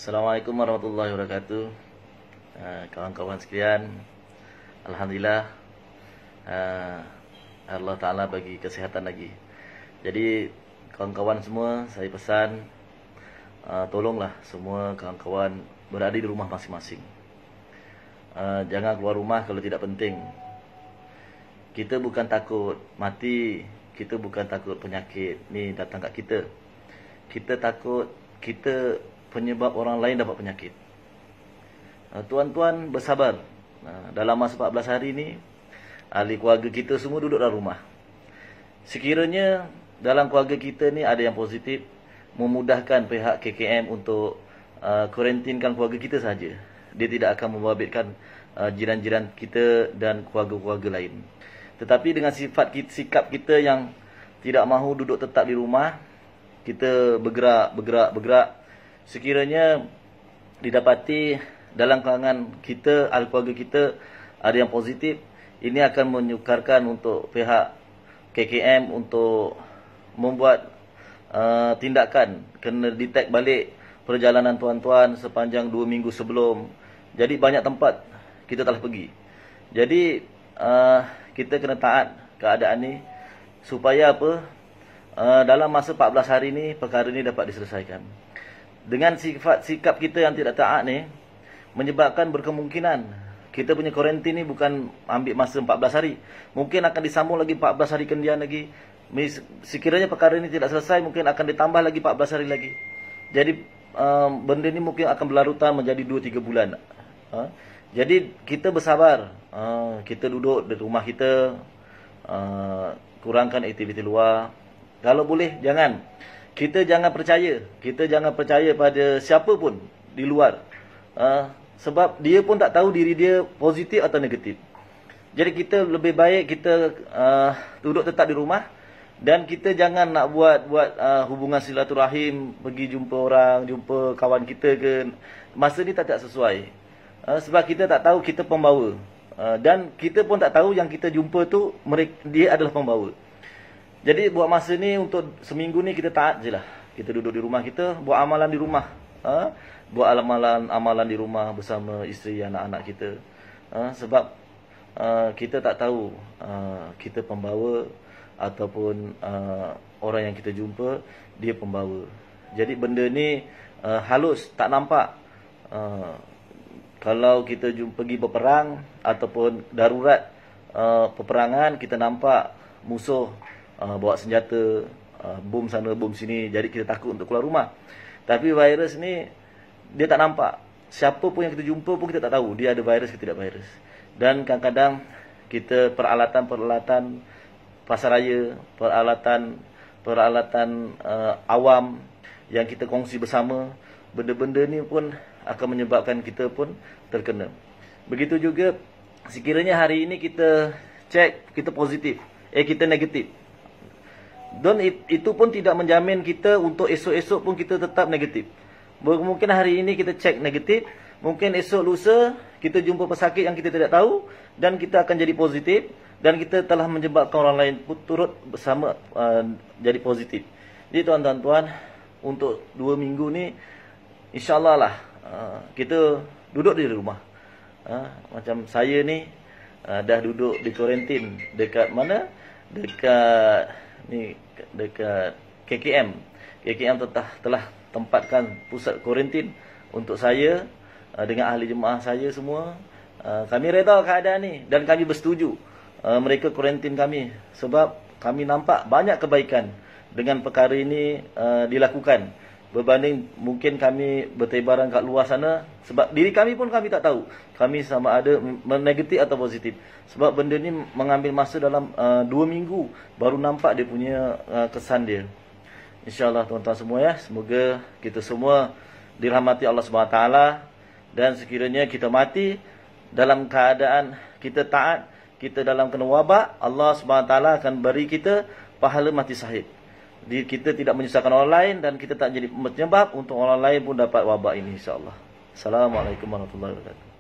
Assalamualaikum warahmatullahi wabarakatuh. Kawan-kawan sekalian, Alhamdulillah Allah Ta'ala bagi kesihatan lagi. Jadi kawan-kawan semua, saya pesan tolonglah semua kawan-kawan berada di rumah masing-masing. Jangan keluar rumah kalau tidak penting. Kita bukan takut mati, kita bukan takut penyakit ni datang kat kita. Kita takut kita penyebab orang lain dapat penyakit. Tuan-tuan bersabar. Dalam masa 14 hari ni, ahli keluarga kita semua duduk dalam rumah. Sekiranya dalam keluarga kita ni ada yang positif, memudahkan pihak KKM untuk kuarantinkan keluarga kita saja. Dia tidak akan membabitkan jiran-jiran kita dan keluarga-keluarga lain. Tetapi dengan sikap kita yang tidak mahu duduk tetap di rumah, kita bergerak. Sekiranya didapati dalam kalangan kita, ahli keluarga kita ada yang positif, ini akan menyukarkan untuk pihak KKM untuk membuat tindakan, kena detect balik perjalanan tuan-tuan sepanjang 2 minggu sebelum. Jadi banyak tempat kita telah pergi. Jadi kita kena taat keadaan ni supaya apa? Dalam masa 14 hari ni perkara ni dapat diselesaikan. Dengan sikap kita yang tidak taat ni menyebabkan berkemungkinan kita punya kuarantin ni bukan ambil masa 14 hari. Mungkin akan disambung lagi 14 hari kemudian lagi. Sekiranya perkara ini tidak selesai, mungkin akan ditambah lagi 14 hari lagi. Jadi benda ni mungkin akan berlarutan menjadi 2-3 bulan. Jadi kita bersabar. Kita duduk di rumah kita, kurangkan aktiviti luar. Kalau boleh jangan. Kita jangan percaya pada siapa pun di luar. Sebab dia pun tak tahu diri dia positif atau negatif. Jadi kita lebih baik kita duduk tetap di rumah. Dan kita jangan nak buat hubungan silaturahim, pergi jumpa orang, jumpa kawan kita ke. Masa ni tak sesuai. Sebab kita tak tahu kita pembawa. Dan kita pun tak tahu yang kita jumpa tu dia adalah pembawa. Jadi buat masa ni untuk seminggu ni kita taat je lah. Kita duduk di rumah kita, buat amalan di rumah. Buat amalan di rumah bersama isteri, anak-anak kita. Sebab kita tak tahu kita pembawa ataupun orang yang kita jumpa dia pembawa. Jadi benda ni halus, tak nampak. Kalau kita pergi berperang ataupun darurat peperangan, kita nampak musuh bawa senjata, bom sana, bom sini. Jadi kita takut untuk keluar rumah. Tapi virus ni dia tak nampak. Siapa pun yang kita jumpa pun kita tak tahu dia ada virus ke tidak virus. Dan kadang-kadang kita peralatan pasaraya, peralatan awam yang kita kongsi bersama, benda-benda ni pun akan menyebabkan kita pun terkena. Begitu juga sekiranya hari ini kita cek kita positif, kita negatif. Dan itu pun tidak menjamin kita untuk esok-esok pun kita tetap negatif. Mungkin hari ini kita cek negatif, mungkin esok lusa kita jumpa pesakit yang kita tidak tahu dan kita akan jadi positif dan kita telah menyebabkan orang lain pun turut bersama jadi positif. Jadi tuan-tuan, untuk 2 minggu ni insya-Allah lah kita duduk di rumah. Macam saya ni dah duduk di kuarantin dekat mana? Dekat KKM. KKM telah tempatkan pusat kuarantin untuk saya dengan ahli jemaah saya semua. Kami reda keadaan ni dan kami bersetuju mereka kuarantin kami sebab kami nampak banyak kebaikan dengan perkara ini dilakukan berbanding mungkin kami bertebaran kat luar sana. Sebab diri kami pun kami tak tahu kami sama ada negatif atau positif. Sebab benda ni mengambil masa dalam 2 minggu baru nampak dia punya kesan dia. InsyaAllah tuan-tuan semua ya, semoga kita semua dirahmati Allah SWT. Dan sekiranya kita mati dalam keadaan kita taat, kita dalam kena wabak, Allah SWT akan beri kita pahala mati syahid. Kita tidak menyusahkan orang lain dan kita tak jadi penyebab untuk orang lain pun dapat wabak ini insyaAllah. Assalamualaikum warahmatullahi wabarakatuh.